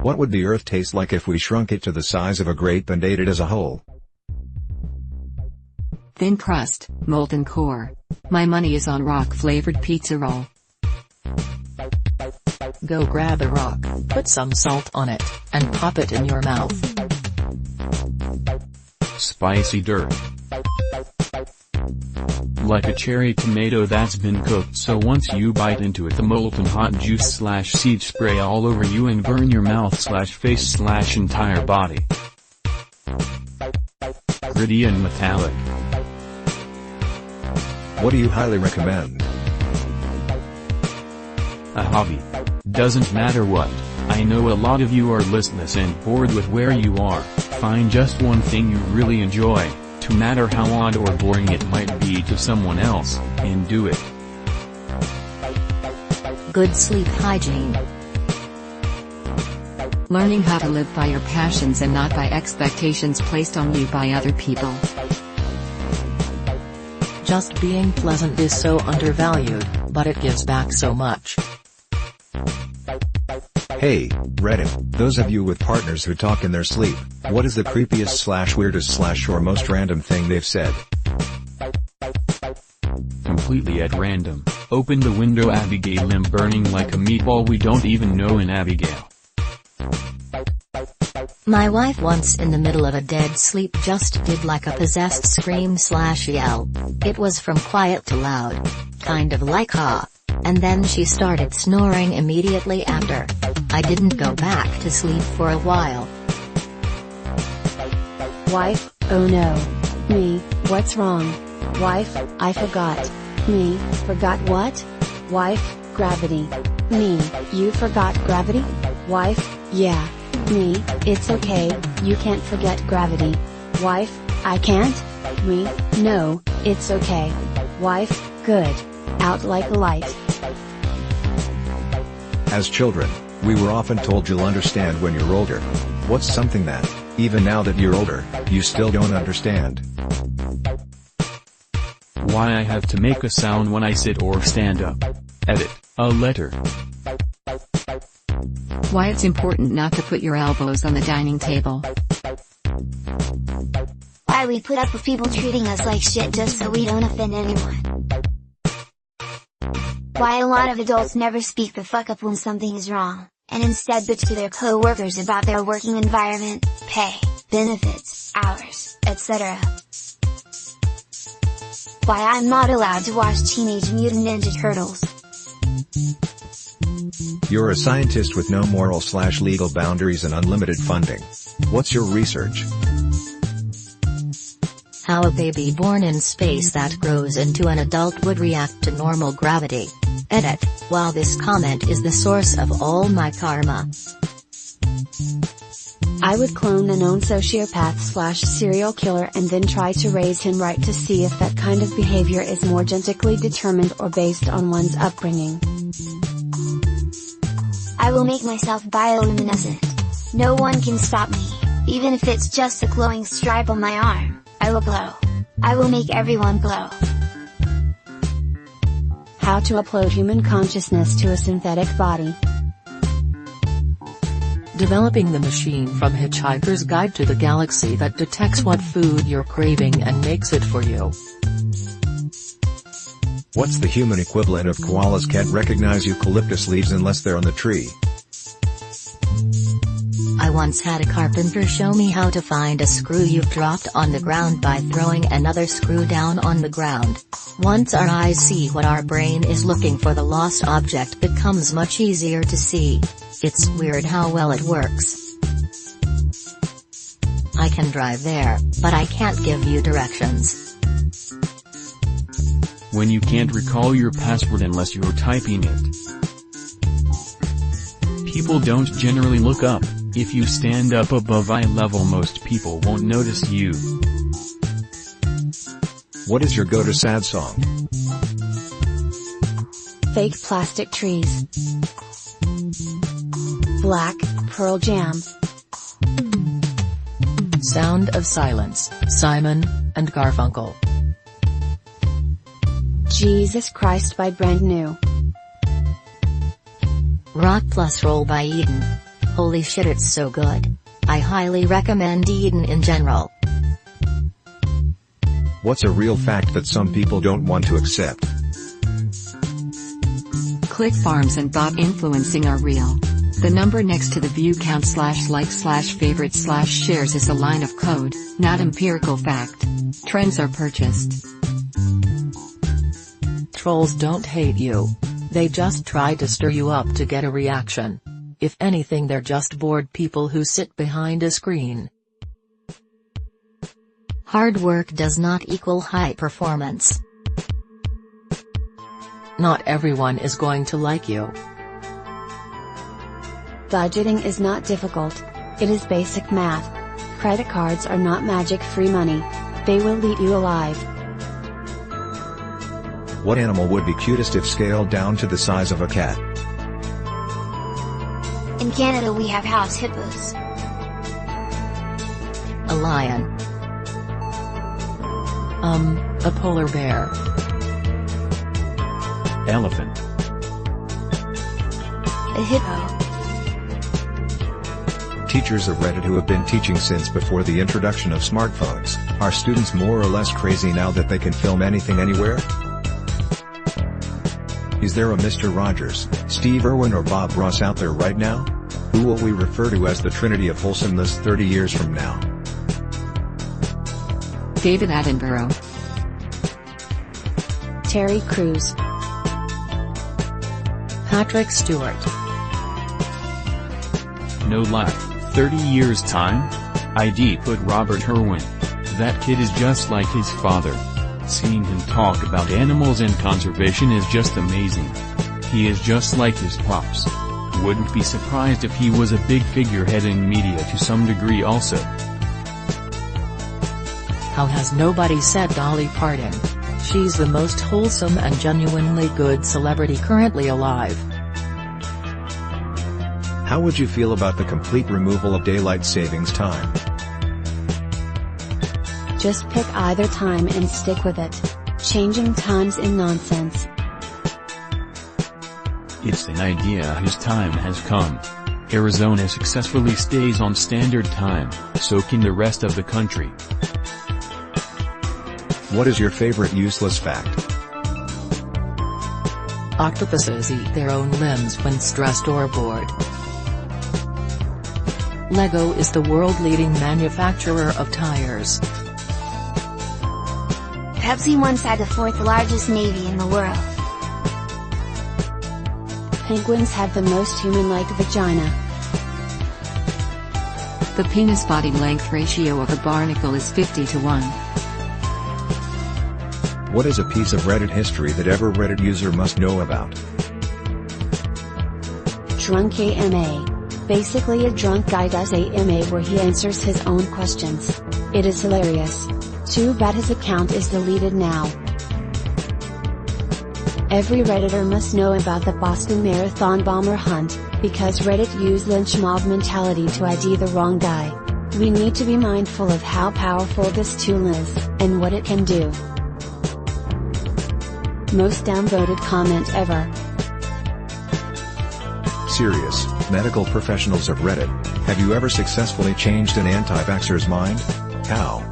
What would the Earth taste like if we shrunk it to the size of a grape and ate it as a whole? Thin crust, molten core. My money is on rock-flavored pizza roll. Go grab a rock, put some salt on it, and pop it in your mouth. Spicy dirt. Like a cherry tomato that's been cooked, so once you bite into it the molten hot juice/seed spray all over you and burn your mouth/face/entire body. Gritty and metallic. What do you highly recommend? A hobby. Doesn't matter what. I know a lot of you are listless and bored with where you are. Find just one thing you really enjoy, no matter how odd or boring it might be to someone else, and do it. Good sleep hygiene. Learning how to live by your passions and not by expectations placed on you by other people. Just being pleasant is so undervalued, but it gives back so much. Hey, Reddit, those of you with partners who talk in their sleep, what is the creepiest/weirdest/or most random thing they've said? Completely at random. Open the window, Abigail. I'm burning like a meatball. We don't even know an Abigail. My wife once in the middle of a dead sleep just did like a possessed scream/yell. It was from quiet to loud. Kind of like ha. And then she started snoring immediately after. I didn't go back to sleep for a while. Wife, oh no. Me, what's wrong? Wife, I forgot. Me, forgot what? Wife, gravity. Me, you forgot gravity? Wife, yeah. Me, it's okay, you can't forget gravity. Wife, I can't? Me, no, it's okay. Wife, good. Out like a light. As children, we were often told you'll understand when you're older. What's something that, even now that you're older, you still don't understand? Why I have to make a sound when I sit or stand up. Edit, a letter. Why it's important not to put your elbows on the dining table. Why we put up with people treating us like shit just so we don't offend anyone. Why a lot of adults never speak the fuck up when something is wrong, and instead bitch to their co-workers about their working environment, pay, benefits, hours, etc. Why I'm not allowed to watch Teenage Mutant Ninja Turtles. You're a scientist with no moral/legal boundaries and unlimited funding. What's your research? How a baby born in space that grows into an adult would react to normal gravity. Edit, while this comment is the source of all my karma. I would clone a known sociopath/serial killer and then try to raise him right to see if that kind of behavior is more genetically determined or based on one's upbringing. I will make myself bioluminescent. No one can stop me, even if it's just a glowing stripe on my arm. I will glow. I will make everyone glow. How to upload human consciousness to a synthetic body. Developing the machine from Hitchhiker's Guide to the Galaxy that detects what food you're craving and makes it for you. What's the human equivalent of koalas can't recognize eucalyptus leaves unless they're on the tree? I once had a carpenter show me how to find a screw you've dropped on the ground by throwing another screw down on the ground. Once our eyes see what our brain is looking for, the lost object becomes much easier to see. It's weird how well it works. I can drive there, but I can't give you directions. When you can't recall your password unless you're typing it. People don't generally look up. If you stand up above eye level, most people won't notice you. What is your go-to sad song? Fake plastic trees. Black, Pearl Jam. Sound of Silence, Simon and Garfunkel. Jesus Christ by Brand New. Rock plus Roll by Eden. Holy shit, it's so good. I highly recommend Eden in general. What's a real fact that some people don't want to accept? Click farms and thought influencing are real. The number next to the view count /like favorite /shares is a line of code, not empirical fact. Trends are purchased. Trolls don't hate you. They just try to stir you up to get a reaction. If anything, they're just bored people who sit behind a screen. Hard work does not equal high performance. Not everyone is going to like you. Budgeting is not difficult. It is basic math. Credit cards are not magic-free money. They will eat you alive. What animal would be cutest if scaled down to the size of a cat? In Canada we have house hippos. A lion. A polar bear. Elephant. A hippo. Teachers of Reddit who have been teaching since before the introduction of smartphones, are students more or less crazy now that they can film anything anywhere? Is there a Mr. Rogers, Steve Irwin or Bob Ross out there right now? Who will we refer to as the Trinity of wholesomeness 30 years from now? David Attenborough. Terry Crews. Patrick Stewart. No lie, 30 years time? ID put Robert Irwin. That kid is just like his father. Seeing him talk about animals and conservation is just amazing. He is just like his pops. Wouldn't be surprised if he was a big figurehead in media to some degree also. How has nobody said Dolly Parton? She's the most wholesome and genuinely good celebrity currently alive. How would you feel about the complete removal of daylight savings time? Just pick either time and stick with it. Changing times is nonsense. It's an idea whose time has come. Arizona successfully stays on standard time, so can the rest of the country. What is your favorite useless fact? Octopuses eat their own limbs when stressed or bored. Lego is the world-leading manufacturer of tires. Pepsi once had the 4th largest navy in the world. Penguins have the most human-like vagina. The penis body length ratio of a barnacle is 50:1. What is a piece of Reddit history that every Reddit user must know about? Drunk AMA. Basically a drunk guy does AMA where he answers his own questions. It is hilarious. Too bad his account is deleted now. Every Redditor must know about the Boston Marathon bomber hunt, because Reddit used lynch mob mentality to ID the wrong guy. We need to be mindful of how powerful this tool is, and what it can do. Most downvoted comment ever. Serious, medical professionals of Reddit, have you ever successfully changed an anti-vaxxer's mind? How?